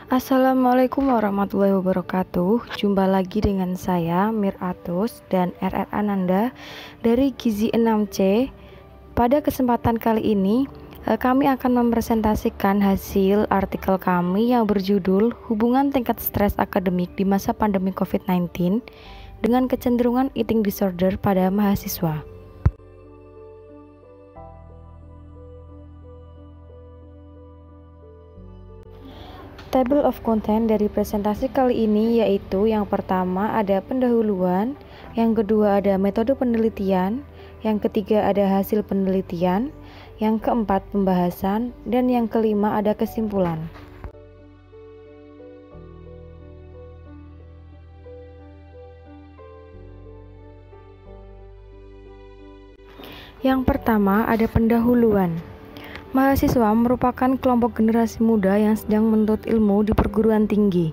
Assalamualaikum warahmatullahi wabarakatuh. Jumpa lagi dengan saya Mir Atus dan RR Ananda dari Gizi 6C. Pada kesempatan kali ini kami akan mempresentasikan hasil artikel kami yang berjudul Hubungan Tingkat Stres Akademik di Masa Pandemi COVID-19 dengan Kecenderungan Eating Disorder pada Mahasiswa. Table of content dari presentasi kali ini yaitu yang pertama ada pendahuluan, yang kedua ada metode penelitian, yang ketiga ada hasil penelitian, yang keempat pembahasan, dan yang kelima ada kesimpulan. Yang pertama ada pendahuluan. Mahasiswa merupakan kelompok generasi muda yang sedang menuntut ilmu di perguruan tinggi.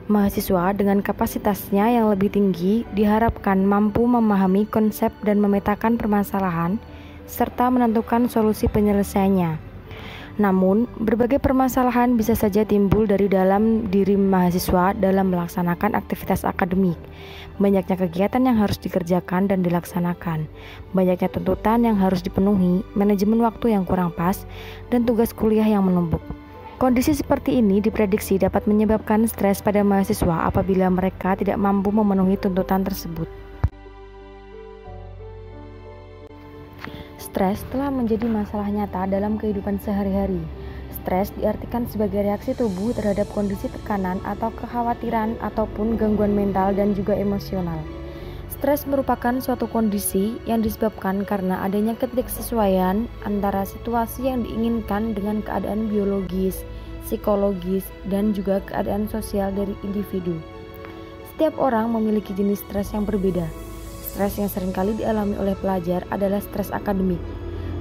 Mahasiswa dengan kapasitasnya yang lebih tinggi diharapkan mampu memahami konsep dan memetakan permasalahan, serta menentukan solusi penyelesaiannya. Namun, berbagai permasalahan bisa saja timbul dari dalam diri mahasiswa dalam melaksanakan aktivitas akademik. Banyaknya kegiatan yang harus dikerjakan dan dilaksanakan, banyaknya tuntutan yang harus dipenuhi, manajemen waktu yang kurang pas, dan tugas kuliah yang menumpuk. Kondisi seperti ini diprediksi dapat menyebabkan stres pada mahasiswa apabila mereka tidak mampu memenuhi tuntutan tersebut. Stres telah menjadi masalah nyata dalam kehidupan sehari-hari. Stres diartikan sebagai reaksi tubuh terhadap kondisi tekanan atau kekhawatiran ataupun gangguan mental dan juga emosional. Stres merupakan suatu kondisi yang disebabkan karena adanya ketidaksesuaian antara situasi yang diinginkan dengan keadaan biologis, psikologis, dan juga keadaan sosial dari individu. Setiap orang memiliki jenis stres yang berbeda. Stres yang seringkali dialami oleh pelajar adalah stres akademik.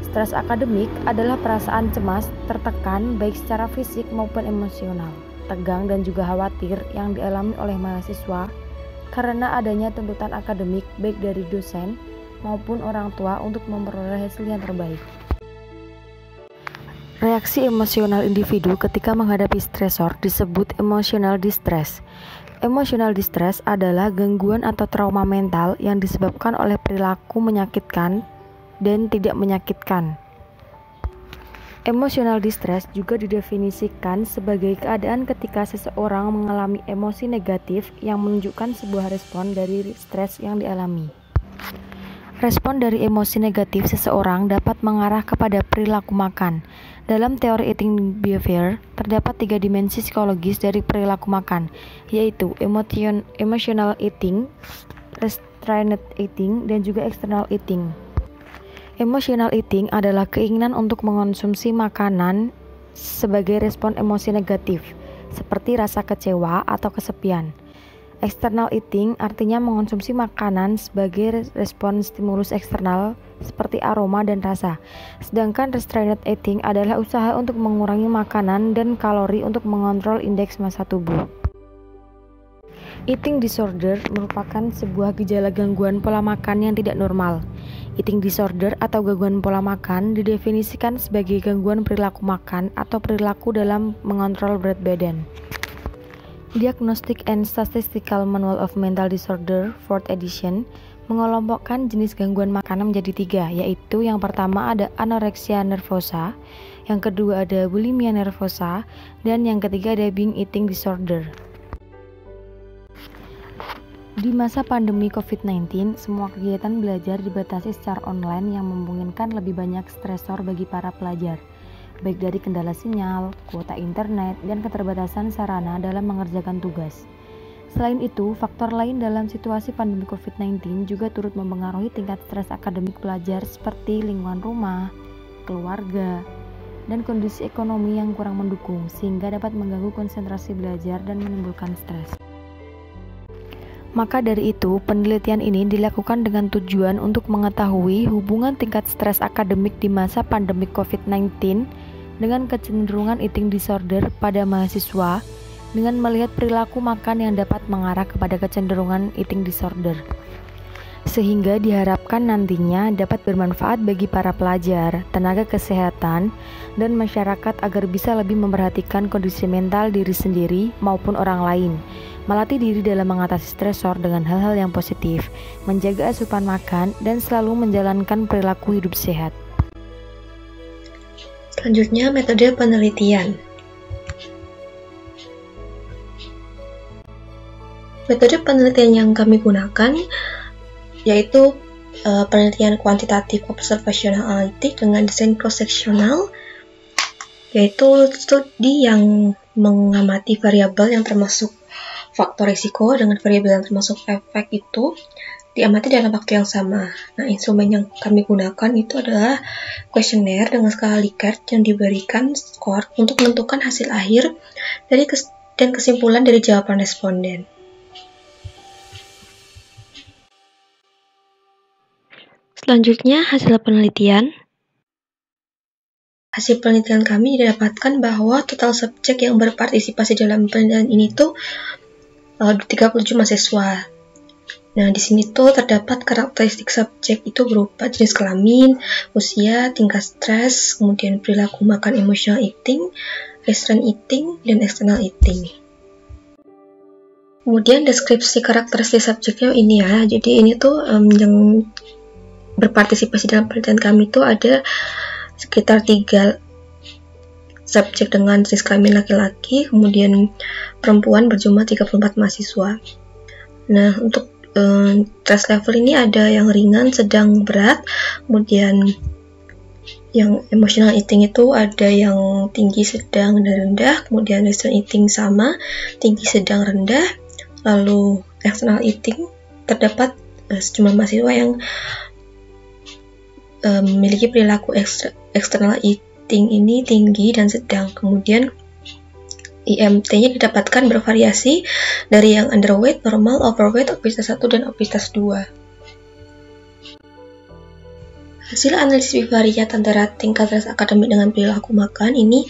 Stres akademik adalah perasaan cemas, tertekan baik secara fisik maupun emosional, tegang dan juga khawatir yang dialami oleh mahasiswa karena adanya tuntutan akademik baik dari dosen maupun orang tua untuk memperoleh hasil yang terbaik. Reaksi emosional individu ketika menghadapi stresor disebut emotional distress. Emotional distress adalah gangguan atau trauma mental yang disebabkan oleh perilaku menyakitkan dan tidak menyakitkan. Emotional distress juga didefinisikan sebagai keadaan ketika seseorang mengalami emosi negatif yang menunjukkan sebuah respon dari stres yang dialami. Respon dari emosi negatif seseorang dapat mengarah kepada perilaku makan. Dalam teori eating behavior, terdapat 3 dimensi psikologis dari perilaku makan, yaitu emotional eating, restrained eating, dan juga external eating. Emotional eating adalah keinginan untuk mengonsumsi makanan sebagai respon emosi negatif, seperti rasa kecewa atau kesepian. External eating artinya mengonsumsi makanan sebagai respon stimulus eksternal seperti aroma dan rasa. Sedangkan restrained eating adalah usaha untuk mengurangi makanan dan kalori untuk mengontrol indeks massa tubuh. Eating disorder merupakan sebuah gejala gangguan pola makan yang tidak normal. Eating disorder atau gangguan pola makan didefinisikan sebagai gangguan perilaku makan atau perilaku dalam mengontrol berat badan. Diagnostic and Statistical Manual of Mental Disorder 4th edition mengelompokkan jenis gangguan makanan menjadi 3, yaitu yang pertama ada anorexia nervosa, yang kedua ada bulimia nervosa, dan yang ketiga ada binge eating disorder. Di masa pandemi COVID-19, semua kegiatan belajar dibatasi secara online yang memungkinkan lebih banyak stresor bagi para pelajar, baik dari kendala sinyal, kuota internet, dan keterbatasan sarana dalam mengerjakan tugas. Selain itu, faktor lain dalam situasi pandemi COVID-19 juga turut mempengaruhi tingkat stres akademik pelajar seperti lingkungan rumah, keluarga, dan kondisi ekonomi yang kurang mendukung sehingga dapat mengganggu konsentrasi belajar dan menimbulkan stres. Maka dari itu, penelitian ini dilakukan dengan tujuan untuk mengetahui hubungan tingkat stres akademik di masa pandemi COVID-19 dengan kecenderungan eating disorder pada mahasiswa dengan melihat perilaku makan yang dapat mengarah kepada kecenderungan eating disorder. sehingga diharapkan nantinya dapat bermanfaat bagi para pelajar, tenaga kesehatan, dan masyarakat agar bisa lebih memperhatikan kondisi mental diri sendiri maupun orang lain, melatih diri dalam mengatasi stresor dengan hal-hal yang positif, menjaga asupan makan, dan selalu menjalankan perilaku hidup sehat. Selanjutnya, metode penelitian. Metode penelitian yang kami gunakan yaitu penelitian kuantitatif observational analitik dengan desain cross-seksional, yaitu studi yang mengamati variabel yang termasuk faktor risiko dengan variabel yang termasuk efek itu diamati dalam waktu yang sama. Nah, instrumen yang kami gunakan itu adalah kuesioner dengan skala Likert yang diberikan skor untuk menentukan hasil akhir dan kesimpulan dari jawaban responden. Selanjutnya, hasil penelitian. Hasil penelitian kami didapatkan bahwa total subjek yang berpartisipasi dalam penelitian ini tuh 37 mahasiswa. Nah, di sini tuh terdapat karakteristik subjek itu berupa jenis kelamin, usia, tingkat stres, kemudian perilaku makan emotional eating, restraint eating, dan external eating. Kemudian deskripsi karakteristik subjeknya ini ya. Jadi ini tuh yang berpartisipasi dalam penelitian kami itu ada sekitar 3 subjek dengan jenis kelamin laki-laki, kemudian perempuan berjumlah 34 mahasiswa. Nah, untuk stress level ini ada yang ringan, sedang, berat, kemudian yang emotional eating itu ada yang tinggi, sedang, dan rendah, kemudian restraint eating sama, tinggi, sedang, rendah, lalu external eating terdapat sejumlah mahasiswa yang memiliki perilaku external eating ini tinggi dan sedang. Kemudian IMT-nya didapatkan bervariasi dari yang underweight, normal, overweight, obesitas 1, dan obesitas 2. Hasil analisis bivariat antara tingkat stres akademik dengan perilaku makan ini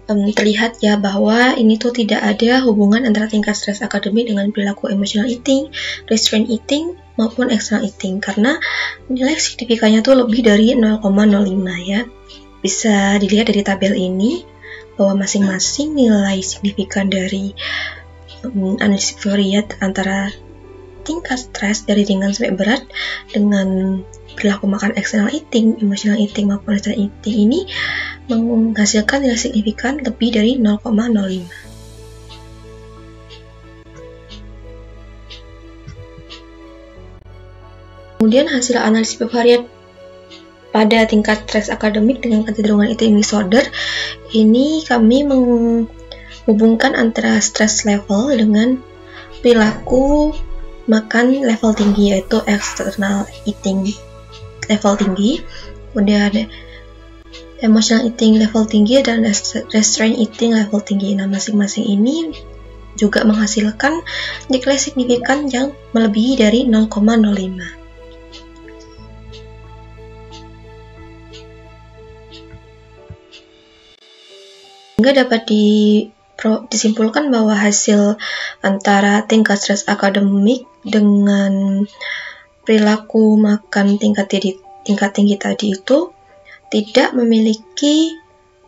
terlihat ya bahwa ini tuh tidak ada hubungan antara tingkat stres akademik dengan perilaku emotional eating, restraint eating, maupun external eating, karena nilai signifikannya tuh lebih dari 0,05 ya. Bisa dilihat dari tabel ini bahwa masing-masing nilai signifikan dari analisis bivariat antara tingkat stres dari ringan sampai berat dengan perilaku makan external eating, emotional eating, maupun restraint eating ini menghasilkan nilai signifikan lebih dari 0,05. Kemudian hasil analisis bivariat pada tingkat stres akademik dengan kecenderungan eating disorder, ini kami menghubungkan antara stress level dengan perilaku makan level tinggi, yaitu external eating level tinggi, kemudian emotional eating level tinggi, dan restraint eating level tinggi. Nah, masing-masing ini juga menghasilkan nilai signifikan yang melebihi dari 0,05. Sehingga dapat disimpulkan bahwa hasil antara tingkat stres akademik dengan perilaku makan tingkat tinggi tadi itu tidak memiliki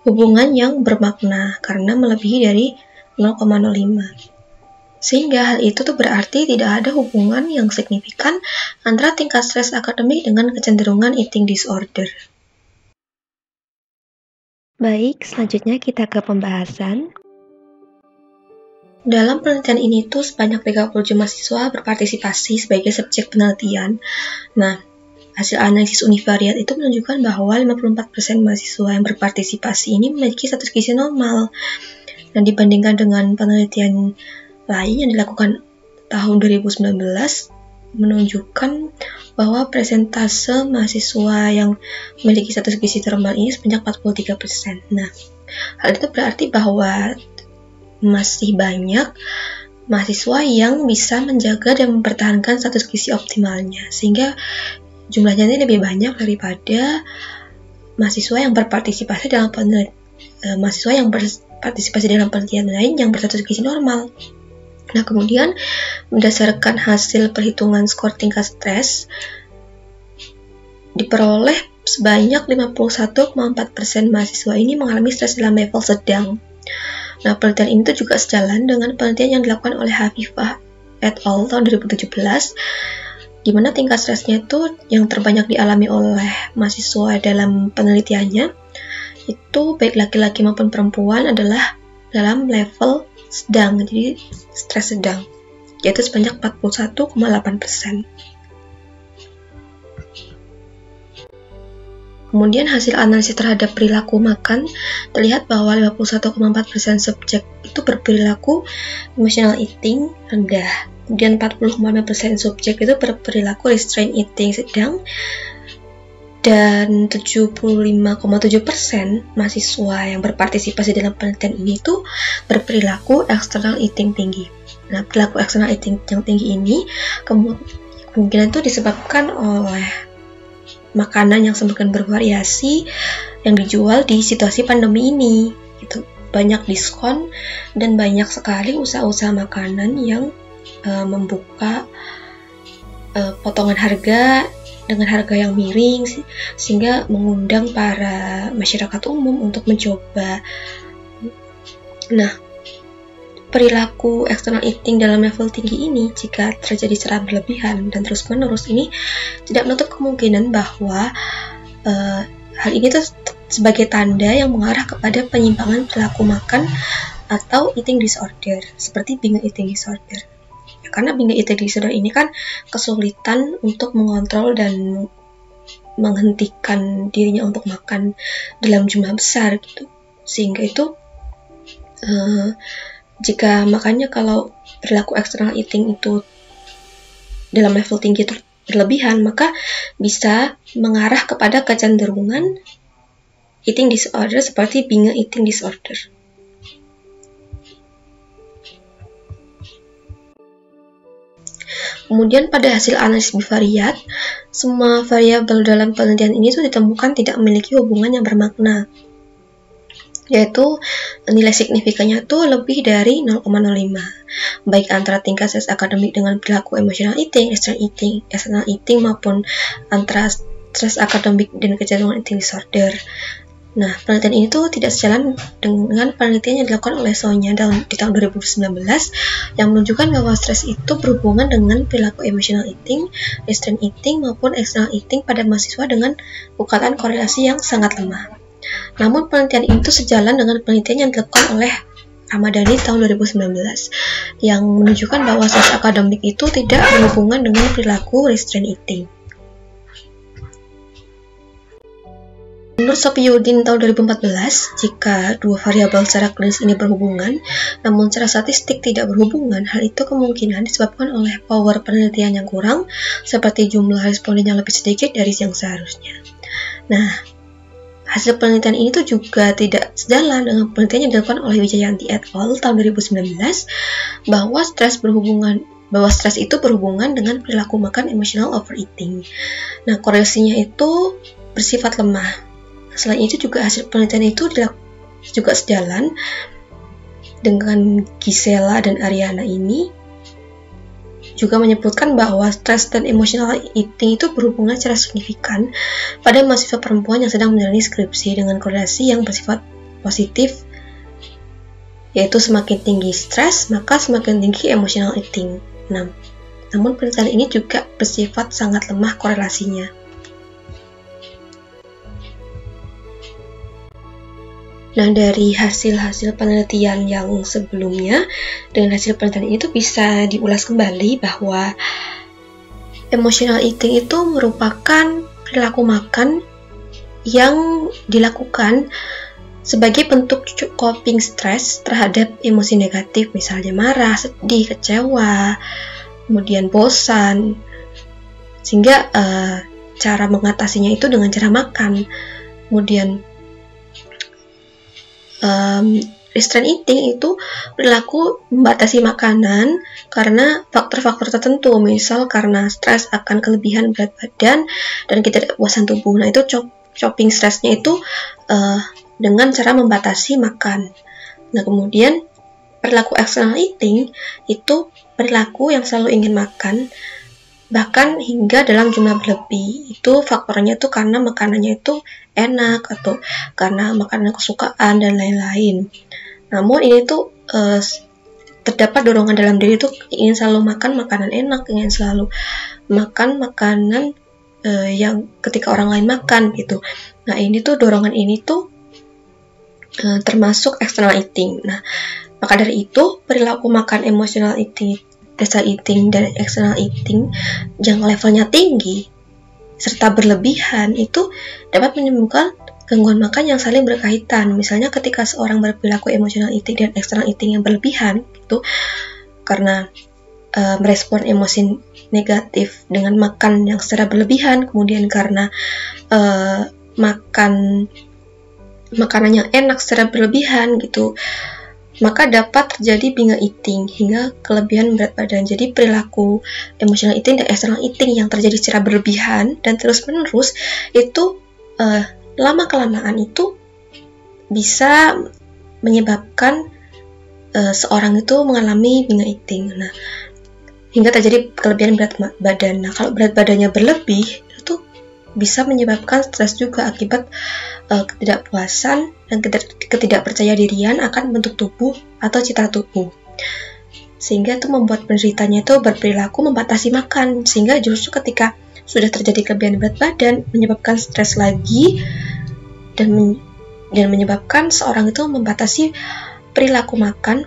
hubungan yang bermakna karena melebihi dari 0,05. Sehingga hal itu tuh berarti tidak ada hubungan yang signifikan antara tingkat stres akademik dengan kecenderungan eating disorder. Baik, selanjutnya kita ke pembahasan. Dalam penelitian ini tuh sebanyak 37 mahasiswa berpartisipasi sebagai subjek penelitian. Nah, hasil analisis univariat itu menunjukkan bahwa 54% mahasiswa yang berpartisipasi ini memiliki status gizi normal. Dan dibandingkan dengan penelitian lain yang dilakukan tahun 2019, menunjukkan bahwa persentase mahasiswa yang memiliki status gizi normal ini sebanyak 43%. Nah, hal itu berarti bahwa masih banyak mahasiswa yang bisa menjaga dan mempertahankan status gizi optimalnya, sehingga jumlahnya ini lebih banyak daripada mahasiswa yang berpartisipasi dalam penelitian lain yang berstatus gizi normal. Nah, kemudian berdasarkan hasil perhitungan skor tingkat stres, diperoleh sebanyak 51,4% mahasiswa ini mengalami stres dalam level sedang. Nah, penelitian ini juga sejalan dengan penelitian yang dilakukan oleh Hafifah et al. Tahun 2017, di mana tingkat stresnya itu yang terbanyak dialami oleh mahasiswa dalam penelitiannya, itu baik laki-laki maupun perempuan adalah dalam level sedang, jadi stres sedang, yaitu sebanyak 41,8%. Kemudian hasil analisis terhadap perilaku makan terlihat bahwa 51,4% subjek itu berperilaku emotional eating rendah. Kemudian 40,5% subjek itu berperilaku restraint eating sedang, dan 75,7% mahasiswa yang berpartisipasi dalam penelitian ini tuh berperilaku external eating tinggi. Nah, perilaku external eating yang tinggi ini kemungkinan itu disebabkan oleh makanan yang semakin bervariasi yang dijual di situasi pandemi ini. Gitu. Banyak diskon dan banyak sekali usaha-usaha makanan yang membuka potongan harga dengan harga yang miring, sehingga mengundang para masyarakat umum untuk mencoba. Nah, perilaku external eating dalam level tinggi ini jika terjadi secara berlebihan dan terus-menerus ini tidak menutup kemungkinan bahwa hal ini tuh sebagai tanda yang mengarah kepada penyimpangan perilaku makan atau eating disorder, seperti binge eating disorder. Karena binge eating disorder ini kan kesulitan untuk mengontrol dan menghentikan dirinya untuk makan dalam jumlah besar gitu. Sehingga itu jika makanya kalau perilaku external eating itu dalam level tinggi itu berlebihan, maka bisa mengarah kepada kecenderungan eating disorder seperti binge eating disorder. Kemudian pada hasil analisis bivariat, semua variabel dalam penelitian ini tuh ditemukan tidak memiliki hubungan yang bermakna, yaitu nilai signifikannya tuh lebih dari 0,05, baik antara tingkat stres akademik dengan perilaku emotional eating, external eating maupun antara stres akademik dan kecenderungan eating disorder. Nah, penelitian ini tuh tidak sejalan dengan penelitian yang dilakukan oleh Sonya di tahun 2019 yang menunjukkan bahwa stres itu berhubungan dengan perilaku emotional eating, restraint eating maupun external eating pada mahasiswa dengan ukatan korelasi yang sangat lemah. Namun penelitian itu sejalan dengan penelitian yang dilakukan oleh Ramadhani tahun 2019 yang menunjukkan bahwa stres akademik itu tidak berhubungan dengan perilaku restraint eating. Menurut Sofiyuddin tahun 2014, jika dua variabel secara klinis ini berhubungan, namun secara statistik tidak berhubungan, hal itu kemungkinan disebabkan oleh power penelitian yang kurang, seperti jumlah responden yang lebih sedikit dari yang seharusnya. Nah, hasil penelitian ini tuh juga tidak sejalan dengan penelitian yang dilakukan oleh Wijayanti et al. Tahun 2019, bahwa stres itu berhubungan dengan perilaku makan emotional overeating. Nah, korelasinya itu bersifat lemah. Selain itu juga hasil penelitian itu juga sejalan dengan Gisela dan Ariana ini juga menyebutkan bahwa stres dan emotional eating itu berhubungan secara signifikan pada mahasiswa perempuan yang sedang menjalani skripsi dengan korelasi yang bersifat positif, yaitu semakin tinggi stres maka semakin tinggi emotional eating. Nah, namun penelitian ini juga bersifat sangat lemah korelasinya. Nah, dari hasil-hasil penelitian yang sebelumnya dengan hasil penelitian itu bisa diulas kembali bahwa emotional eating itu merupakan perilaku makan yang dilakukan sebagai bentuk coping stres terhadap emosi negatif, misalnya marah, sedih, kecewa, kemudian bosan, sehingga cara mengatasinya itu dengan cara makan. Kemudian restraint eating itu perilaku membatasi makanan karena faktor-faktor tertentu, misal karena stres akan kelebihan berat badan dan ketidakpuasan tubuh. Nah, itu coping stresnya itu dengan cara membatasi makan. Nah, kemudian perilaku external eating itu perilaku yang selalu ingin makan, bahkan hingga dalam jumlah berlebih. Itu faktornya itu karena makanannya itu enak atau karena makanan kesukaan dan lain-lain. Namun ini tuh terdapat dorongan dalam diri tuh ingin selalu makan makanan enak, ingin selalu makan makanan yang ketika orang lain makan gitu. Nah ini tuh dorongan ini tuh termasuk external eating. Nah maka dari itu perilaku makan emotional eating, desire eating, dan external eating yang levelnya tinggi serta berlebihan itu dapat menimbulkan gangguan makan yang saling berkaitan. Misalnya ketika seorang berperilaku emotional eating dan external eating yang berlebihan itu karena merespon emosi negatif dengan makan yang secara berlebihan, kemudian karena makan makanan yang enak secara berlebihan gitu, maka dapat terjadi binge eating hingga kelebihan berat badan. Jadi perilaku emotional eating dan external eating yang terjadi secara berlebihan dan terus-menerus itu lama-kelamaan itu bisa menyebabkan seorang itu mengalami binge eating. Nah, hingga terjadi kelebihan berat badan. Nah, kalau berat badannya berlebih itu bisa menyebabkan stres juga akibat ketidakpuasan dan ketidakpercaya dirian akan bentuk tubuh atau citra tubuh. Sehingga itu membuat penderitanya itu berperilaku membatasi makan, sehingga justru ketika sudah terjadi kelebihan berat badan menyebabkan stres lagi dan menyebabkan seorang itu membatasi perilaku makan,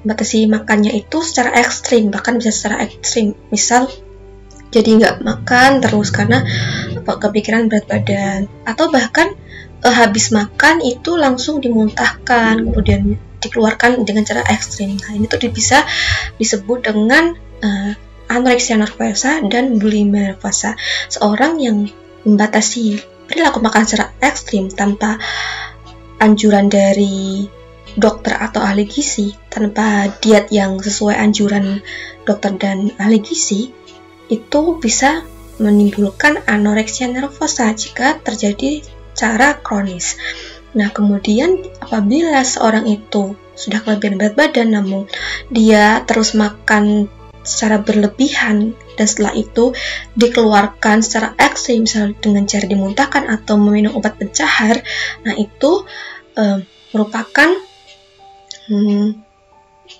membatasi makannya itu secara ekstrim, bahkan bisa secara ekstrim. Misal jadi nggak makan terus karena kepikiran berat badan, atau bahkan habis makan itu langsung dimuntahkan, kemudian dikeluarkan dengan cara ekstrim. Nah, ini tuh bisa disebut dengan anoreksia nervosa dan bulimia nervosa. Seorang yang membatasi perilaku makan secara ekstrim tanpa anjuran dari dokter atau ahli gizi, tanpa diet yang sesuai anjuran dokter dan ahli gizi, itu bisa menimbulkan anoreksia nervosa jika terjadi secara kronis. Nah, kemudian apabila seorang itu sudah kelebihan berat badan namun dia terus makan secara berlebihan dan setelah itu dikeluarkan secara ekstrim, misalnya dengan cara dimuntahkan atau meminum obat pencahar, nah itu merupakan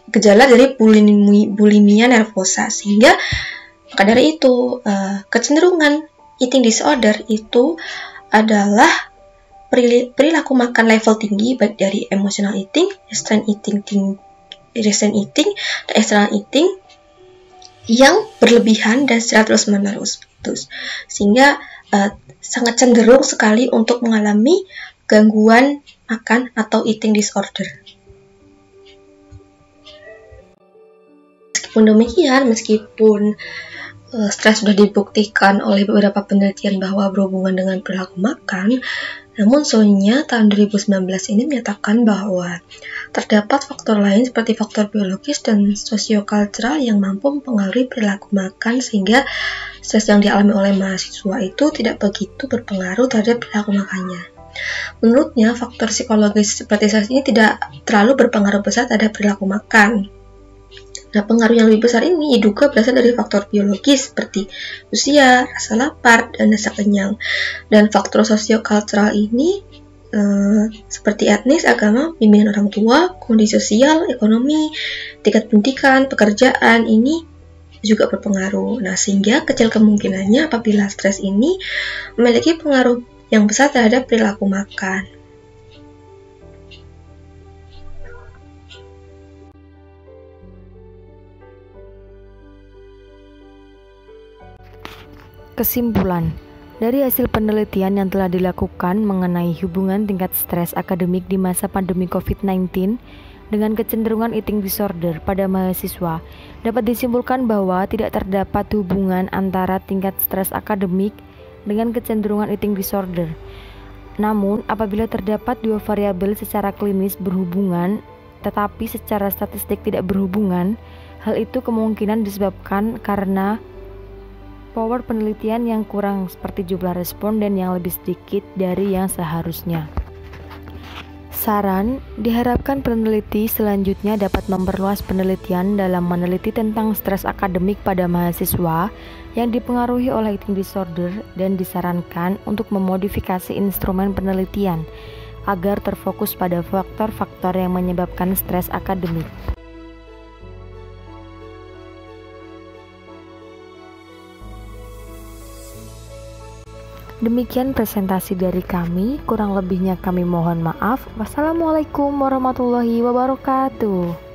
gejala dari bulimia nervosa. Sehingga maka dari itu kecenderungan eating disorder itu adalah perilaku makan level tinggi, baik dari emotional eating, restraint eating, dan external eating yang berlebihan dan secara terus-menerus. Sehingga sangat cenderung sekali untuk mengalami gangguan makan atau eating disorder. Meskipun demikian, meskipun stres sudah dibuktikan oleh beberapa penelitian bahwa berhubungan dengan perilaku makan, namun soalnya tahun 2019 ini menyatakan bahwa terdapat faktor lain seperti faktor biologis dan sosiokultural yang mampu mempengaruhi perilaku makan, sehingga stres yang dialami oleh mahasiswa itu tidak begitu berpengaruh terhadap perilaku makannya. Menurutnya, faktor psikologis seperti stres ini tidak terlalu berpengaruh besar terhadap perilaku makan. Nah, pengaruh yang lebih besar ini diduga berasal dari faktor biologis seperti usia, rasa lapar, dan rasa kenyang. Dan faktor sosiokultural ini seperti etnis, agama, bimbingan orang tua, kondisi sosial, ekonomi, tingkat pendidikan, pekerjaan ini juga berpengaruh. Nah, sehingga kecil kemungkinannya apabila stres ini memiliki pengaruh yang besar terhadap perilaku makan. Kesimpulan, dari hasil penelitian yang telah dilakukan mengenai hubungan tingkat stres akademik di masa pandemi COVID-19 dengan kecenderungan eating disorder pada mahasiswa, dapat disimpulkan bahwa tidak terdapat hubungan antara tingkat stres akademik dengan kecenderungan eating disorder. Namun, apabila terdapat dua variabel secara klinis berhubungan, tetapi secara statistik tidak berhubungan, hal itu kemungkinan disebabkan karena power penelitian yang kurang seperti jumlah responden yang lebih sedikit dari yang seharusnya. Saran, diharapkan peneliti selanjutnya dapat memperluas penelitian dalam meneliti tentang stres akademik pada mahasiswa yang dipengaruhi oleh eating disorder dan disarankan untuk memodifikasi instrumen penelitian agar terfokus pada faktor-faktor yang menyebabkan stres akademik. Demikian presentasi dari kami, kurang lebihnya kami mohon maaf. Wassalamualaikum warahmatullahi wabarakatuh.